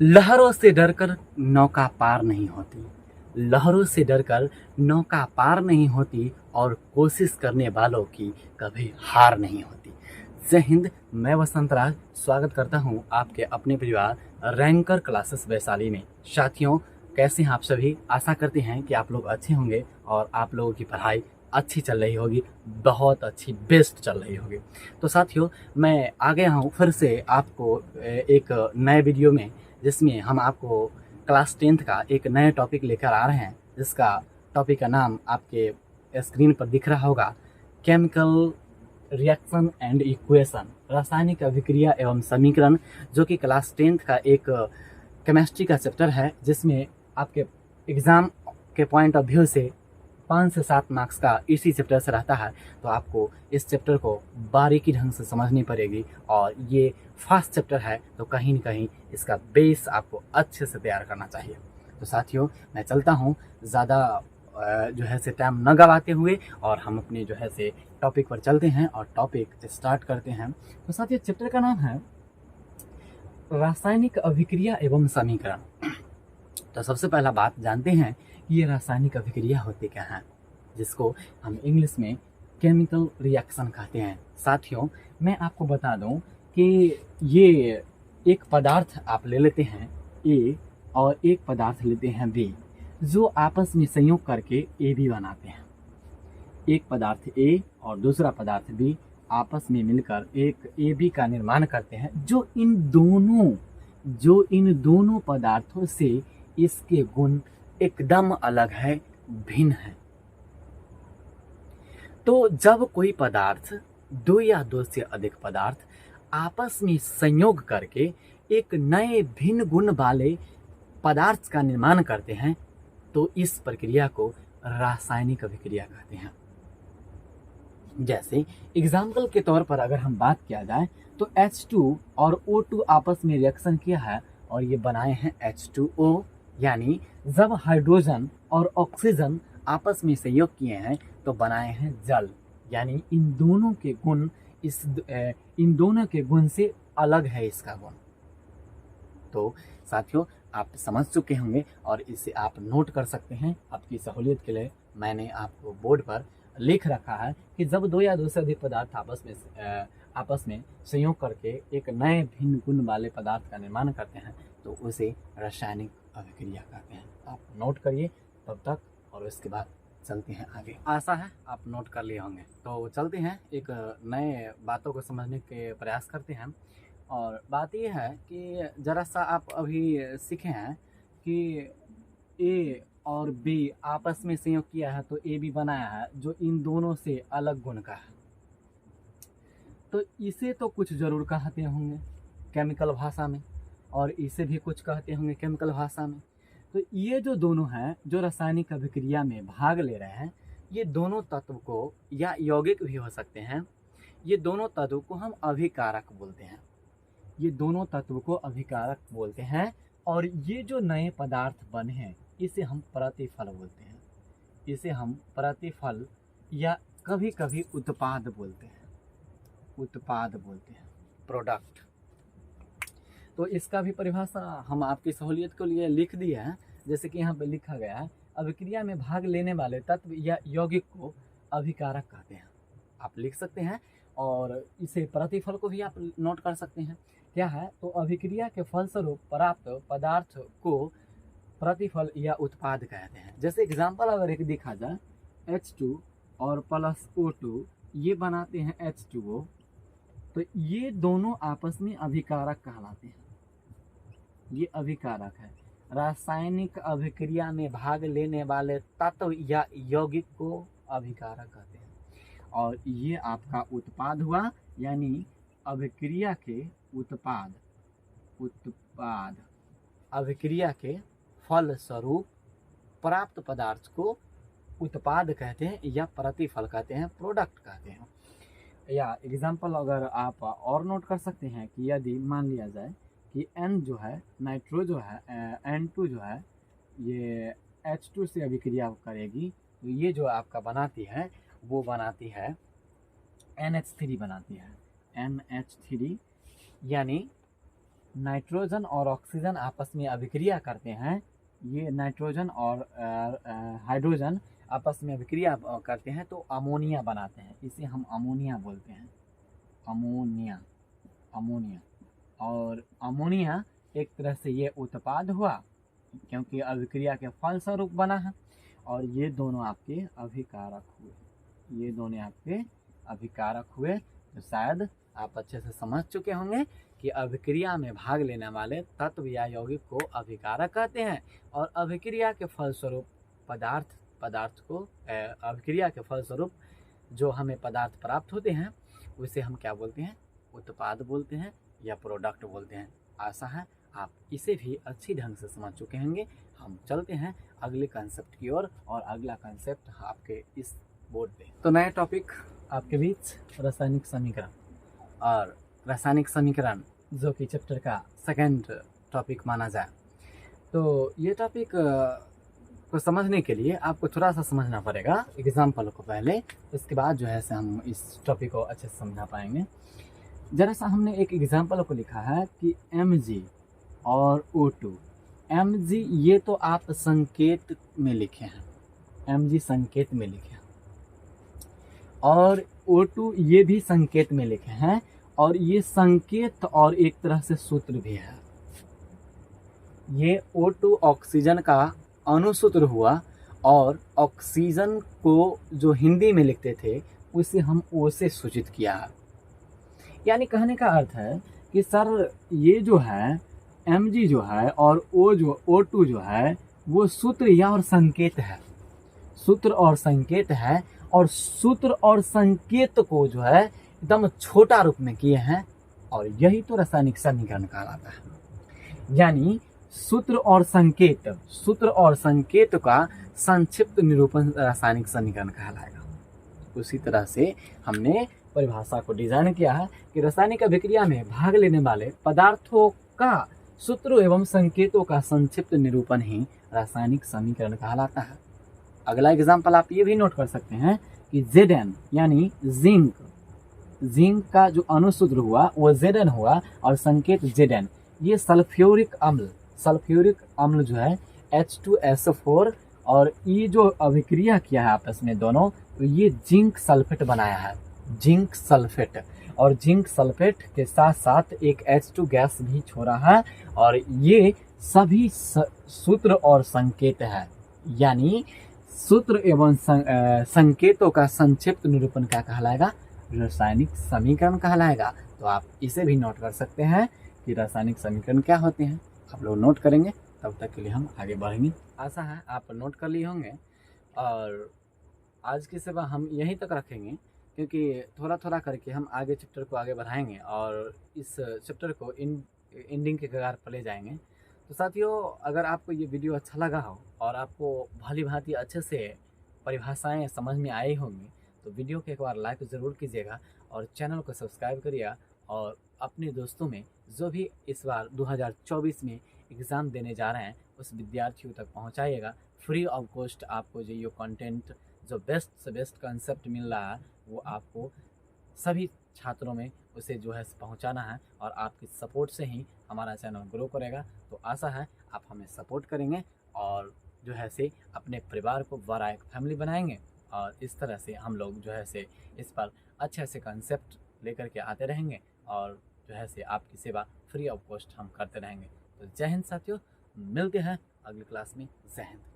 लहरों से डरकर नौका पार नहीं होती। लहरों से डरकर नौका पार नहीं होती और कोशिश करने वालों की कभी हार नहीं होती। जय हिंद। मैं वसंत राज स्वागत करता हूं आपके अपने परिवार रैंकर क्लासेस वैशाली में। साथियों, कैसे हैं आप सभी? आशा करते हैं कि आप लोग अच्छे होंगे और आप लोगों की पढ़ाई अच्छी चल रही होगी, बहुत अच्छी, बेस्ट चल रही होगी। तो साथियों, मैं आ गया हूँ फिर से आपको एक नए वीडियो में, जिसमें हम आपको क्लास 10th का एक नए टॉपिक लेकर आ रहे हैं, जिसका टॉपिक का नाम आपके स्क्रीन पर दिख रहा होगा, केमिकल रिएक्शन एंड इक्वेशन, रासायनिक अभिक्रिया एवं समीकरण, जो कि क्लास 10th का एक केमिस्ट्री का चैप्टर है, जिसमें आपके एग्ज़ाम के पॉइंट ऑफ व्यू से 5 से 7 मार्क्स का इसी चैप्टर से रहता है। तो आपको इस चैप्टर को बारीकी ढंग से समझनी पड़ेगी और ये फास्ट चैप्टर है, तो कहीं न कहीं इसका बेस आपको अच्छे से तैयार करना चाहिए। तो साथियों, मैं चलता हूँ, ज़्यादा जो है से टाइम न गवाते हुए, और हम अपने जो है से टॉपिक पर चलते हैं और टॉपिक स्टार्ट करते हैं। तो साथियों, चैप्टर का नाम है रासायनिक अभिक्रिया एवं समीकरण। तो सबसे पहला बात जानते हैं कि ये रासायनिक अभिक्रिया होती क्या है, जिसको हम इंग्लिश में केमिकल रिएक्शन कहते हैं। साथियों, मैं आपको बता दूं कि ये एक पदार्थ आप ले लेते हैं ए और एक पदार्थ लेते हैं बी, जो आपस में संयोग करके ए बी बनाते हैं। एक पदार्थ ए और दूसरा पदार्थ बी आपस में मिलकर एक ए बी का निर्माण करते हैं, जो इन दोनों पदार्थों से इसके गुण एकदम अलग है, भिन्न है। तो जब कोई पदार्थ, दो या दो से अधिक पदार्थ आपस में संयोग करके एक नए भिन्न गुण वाले पदार्थ का निर्माण करते हैं, तो इस प्रक्रिया को रासायनिक अभिक्रिया कहते हैं। जैसे एग्जाम्पल के तौर पर अगर हम बात किया जाए, तो H2 और O2 आपस में रिएक्शन किया है और ये बनाए हैं H2O, यानी जब हाइड्रोजन और ऑक्सीजन आपस में संयोग किए हैं तो बनाए हैं जल, यानी इन दोनों के गुण से अलग है इसका गुण। तो साथियों, आप समझ चुके होंगे और इसे आप नोट कर सकते हैं। आपकी सहूलियत के लिए मैंने आपको बोर्ड पर लिख रखा है कि जब दो या दो से अधिक पदार्थ आपस में संयोग करके एक नए भिन्न गुण वाले पदार्थ का निर्माण करते हैं, तो उसे रासायनिक अभिक्रिया कहते हैं। आप नोट करिए तब तक, और उसके बाद चलते हैं आगे। आशा है आप नोट कर लिए होंगे। तो चलते हैं, एक नए बातों को समझने के प्रयास करते हैं। और बात यह है कि ज़रा सा आप अभी सीखे हैं कि ए और बी आपस में संयोग किया है तो ए बी बनाया है, जो इन दोनों से अलग गुण का है। तो इसे तो कुछ ज़रूर कहते होंगे केमिकल भाषा में, और इसे भी कुछ कहते होंगे केमिकल भाषा में। तो ये जो दोनों हैं, जो रासायनिक अभिक्रिया में भाग ले रहे हैं, ये दोनों तत्व को, या यौगिक भी हो सकते हैं, ये दोनों तत्व को हम अभिकारक बोलते हैं। ये दोनों तत्व को अभिकारक बोलते हैं। और ये जो नए पदार्थ बने हैं, इसे हम प्रतिफल बोलते हैं। इसे हम प्रतिफल या कभी कभी उत्पाद बोलते हैं। प्रोडक्ट। तो इसका भी परिभाषा हम आपकी सहूलियत के लिए लिख दिए हैं। जैसे कि यहाँ पे लिखा गया है, अभिक्रिया में भाग लेने वाले तत्व या यौगिक को अभिकारक कहते हैं। आप लिख सकते हैं, और इसे प्रतिफल को भी आप नोट कर सकते हैं। क्या है? तो अभिक्रिया के फलस्वरूप प्राप्त पदार्थ को प्रतिफल या उत्पाद कहते हैं। जैसे एग्जाम्पल अगर एक देखा जाए, H2 और प्लस O2 ये बनाते हैं H2O, तो ये दोनों आपस में अभिकारक कहलाते हैं। ये अभिकारक है। रासायनिक अभिक्रिया में भाग लेने वाले तत्व या यौगिक को अभिकारक कहते हैं। और ये आपका उत्पाद हुआ, यानी अभिक्रिया के उत्पाद अभिक्रिया के फलस्वरूप प्राप्त पदार्थ को उत्पाद कहते हैं, या प्रतिफल कहते हैं, प्रोडक्ट कहते हैं। या एग्जाम्पल अगर आप और नोट कर सकते हैं कि यदि मान लिया जाए कि N जो है, नाइट्रो जो है, N2 जो है, ये H2 से अभिक्रिया करेगी, तो ये जो आपका बनाती है, वो बनाती है NH3 बनाती है। NH3, यानी नाइट्रोजन और ऑक्सीजन आपस में अभिक्रिया करते हैं, ये नाइट्रोजन और हाइड्रोजन आपस में अभिक्रिया करते हैं तो अमोनिया बनाते हैं, इसे हम अमोनिया बोलते हैं, अमोनिया। और अमोनिया एक तरह से ये उत्पाद हुआ क्योंकि अभिक्रिया के फलस्वरूप बना है, और ये दोनों आपके अभिकारक हुए, तो शायद आप अच्छे से समझ चुके होंगे कि अभिक्रिया में भाग लेने वाले तत्व या यौगिक को अभिकारक कहते हैं, और अभिक्रिया के फलस्वरूप अभिक्रिया के फलस्वरूप जो हमें पदार्थ प्राप्त होते हैं उसे हम क्या बोलते हैं, उत्पाद बोलते हैं या प्रोडक्ट बोलते हैं। आशा है आप इसे भी अच्छी ढंग से समझ चुके होंगे। हम चलते हैं अगले कंसेप्ट की ओर, और अगला कंसेप्ट आपके इस बोर्ड पे। तो नया टॉपिक आपके बीच रासायनिक समीकरण, और रासायनिक समीकरण जो कि चैप्टर का सेकंड टॉपिक माना जाए। तो ये टॉपिक को समझने के लिए आपको थोड़ा सा समझना पड़ेगा एग्जाम्पल को पहले, उसके बाद जो है से हम इस टॉपिक को अच्छे से समझा पाएंगे। जरा सा हमने एक एग्जाम्पल को लिखा है कि Mg और O2। Mg ये तो आप संकेत में लिखे हैं, Mg संकेत में लिखे हैं, और O2 ये भी संकेत में लिखे हैं, और ये संकेत और एक तरह से सूत्र भी है। ये O2 ऑक्सीजन का अणुसूत्र हुआ, और ऑक्सीजन को जो हिंदी में लिखते थे उसे हम O से सूचित किया है। यानी कहने का अर्थ है कि सर ये जो है Mg जो है और O2 जो है वो सूत्र या और संकेत है, सूत्र और संकेत है, और सूत्र और संकेत को जो है एकदम छोटा रूप में किए हैं, और यही तो रासायनिक समीकरण कहलाता है। यानी सूत्र और संकेत का संक्षिप्त निरूपण रासायनिक समीकरण कहलाएगा। उसी तरह से हमने परिभाषा को डिजाइन किया है कि रासायनिक अभिक्रिया में भाग लेने वाले पदार्थों का सूत्रों एवं संकेतों का संक्षिप्त निरूपण ही रासायनिक समीकरण कहलाता है। अगला एग्जाम्पल आप ये भी नोट कर सकते हैं कि Zn यानी जिंक का जो अणुसूत्र हुआ वो Zn हुआ, और संकेत Zn। ये सल्फ्यूरिक अम्ल जो है H2SO4, और ये जो अभिक्रिया किया है आपस में दोनों, तो ये जिंक सल्फेट बनाया है, जिंक सल्फेट, और जिंक सल्फेट के साथ साथ एक H2 गैस भी छोड़ा है, और ये सभी सूत्र और संकेत है। यानी सूत्र एवं संकेतों का संक्षिप्त निरूपण क्या कहलाएगा, रासायनिक समीकरण कहलाएगा। तो आप इसे भी नोट कर सकते हैं कि रासायनिक समीकरण क्या होते हैं। आप लोग नोट करेंगे, तब तक के लिए हम आगे बढ़ेंगे। आशा है आप नोट कर लिए होंगे, और आज की सेवा हम यहीं तक रखेंगे, क्योंकि थोड़ा थोड़ा करके हम आगे चैप्टर को आगे बढ़ाएंगे और इस चैप्टर को एंडिंग के कगार पर ले जाएंगे। तो साथियों, अगर आपको ये वीडियो अच्छा लगा हो और आपको भली भांति अच्छे से परिभाषाएं समझ में आई होंगी, तो वीडियो को एक बार लाइक ज़रूर कीजिएगा, और चैनल को सब्सक्राइब करिएगा, और अपने दोस्तों में जो भी इस बार 2024 में एग्ज़ाम देने जा रहे हैं उस विद्यार्थियों तक पहुंचाइएगा। फ्री ऑफ कॉस्ट आपको जो कंटेंट, जो बेस्ट से बेस्ट कंसेप्ट मिल रहा है, वो आपको सभी छात्रों में उसे जो है पहुंचाना है, और आपकी सपोर्ट से ही हमारा चैनल ग्रो करेगा। तो आशा है आप हमें सपोर्ट करेंगे, और जो है से अपने परिवार को बड़ा एक फैमिली बनाएंगे, और इस तरह से हम लोग जो है से इस पर अच्छे से कंसेप्ट लेकर के आते रहेंगे, और जो है से आपकी सेवा फ्री ऑफ कॉस्ट हम करते रहेंगे। तो जय हिंद साथियों, मिलते हैं अगली क्लास में। जय हिंद।